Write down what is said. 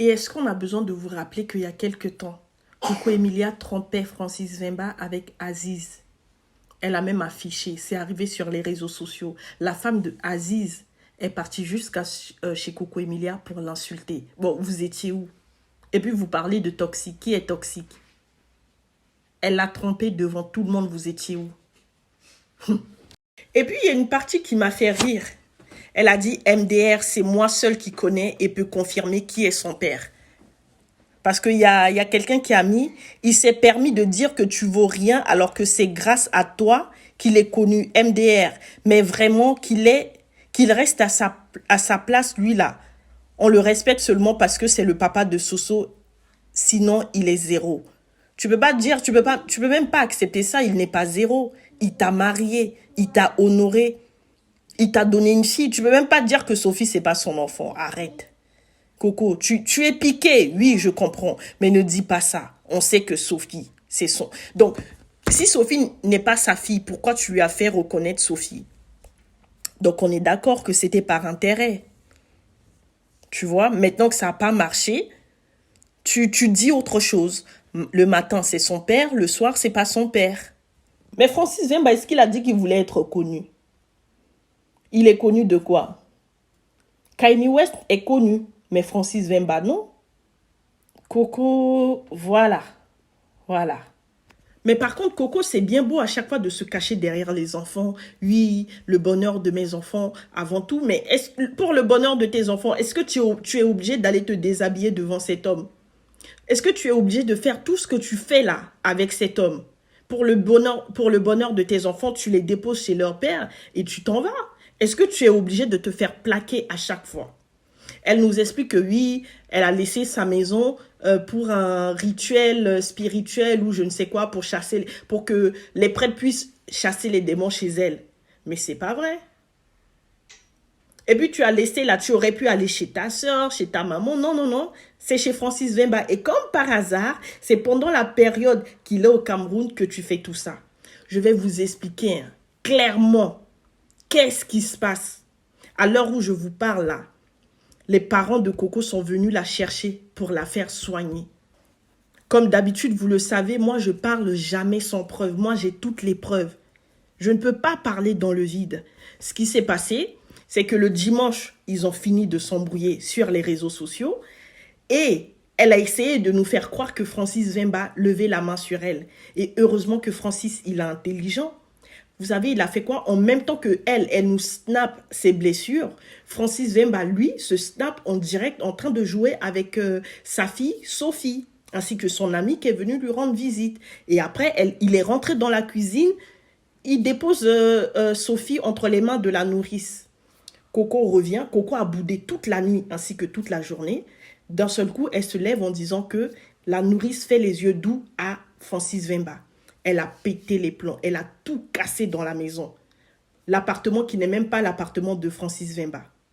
Et est-ce qu'on a besoin de vous rappeler qu'il y a quelque temps, Coco Emilia trompait Francis Vemba avec Aziz? Elle a même affiché, c'est arrivé sur les réseaux sociaux. La femme de Aziz est partie jusqu'à chez Coco Emilia pour l'insulter. Bon, vous étiez où? Et puis vous parlez de toxique. Qui est toxique? Elle l'a trompé devant tout le monde, vous étiez où? Et puis il y a une partie qui m'a fait rire. Elle a dit MDR, c'est moi seul qui connais et peut confirmer qui est son père. Parce qu'il y a quelqu'un qui a mis, il s'est permis de dire que tu vaux rien alors que c'est grâce à toi qu'il est connu MDR. Mais vraiment qu'il reste à sa place, lui là. On le respecte seulement parce que c'est le papa de Soso. Sinon, il est zéro. Tu peux pas dire, tu peux même pas accepter ça, il n'est pas zéro. Il t'a marié, il t'a honoré, il t'a donné une fille. Tu peux même pas dire que Sophie, c'est pas son enfant. Arrête. Coco, tu es piqué, oui, je comprends, mais ne dis pas ça. On sait que Sophie, c'est son... Donc, si Sophie n'est pas sa fille, pourquoi tu lui as fait reconnaître Sophie? Donc, on est d'accord que c'était par intérêt. Tu vois, maintenant que ça n'a pas marché, tu dis autre chose. Le matin, c'est son père, le soir, c'est pas son père. Mais Francis Vemba, est-ce qu'il a dit qu'il voulait être connu? Il est connu de quoi? Kanye West est connu, mais Francis Vemba, non. Coco, voilà. Voilà. Mais par contre, Coco, c'est bien beau à chaque fois de se cacher derrière les enfants. Oui, le bonheur de mes enfants avant tout. Mais pour le bonheur de tes enfants, est-ce que tu es obligé d'aller te déshabiller devant cet homme? Est-ce que tu es obligé de faire tout ce que tu fais là avec cet homme? Pour le bonheur de tes enfants, tu les déposes chez leur père et tu t'en vas. Est-ce que tu es obligé de te faire plaquer à chaque fois? Elle nous explique que oui, elle a laissé sa maison pour un rituel spirituel ou je ne sais quoi pour que les prêtres puissent chasser les démons chez elle. Mais c'est pas vrai. Et puis tu as laissé là, tu aurais pu aller chez ta soeur, chez ta maman. Non, non, non. C'est chez Francis Vemba. Et comme par hasard, c'est pendant la période qu'il est au Cameroun que tu fais tout ça. Je vais vous expliquer clairement qu'est-ce qui se passe. À l'heure où je vous parle là, les parents de Coco sont venus la chercher pour la faire soigner. Comme d'habitude, vous le savez, moi, je parle jamais sans preuve. Moi, j'ai toutes les preuves. Je ne peux pas parler dans le vide. Ce qui s'est passé, c'est que le dimanche, ils ont fini de s'embrouiller sur les réseaux sociaux et elle a essayé de nous faire croire que Francis Vemba levait la main sur elle. Et heureusement que Francis, il est intelligent. Vous savez, il a fait quoi? En même temps que elle nous snap ses blessures, Francis Vemba, lui, se snap en direct en train de jouer avec sa fille, Sophie, ainsi que son ami qui est venu lui rendre visite. Et après, il est rentré dans la cuisine, il dépose Sophie entre les mains de la nourrice. Coco revient, Coco a boudé toute la nuit ainsi que toute la journée. D'un seul coup, elle se lève en disant que la nourrice fait les yeux doux à Francis Vemba. Elle a pété les plombs, elle a tout cassé dans la maison. L'appartement qui n'est même pas l'appartement de Francis Vemba.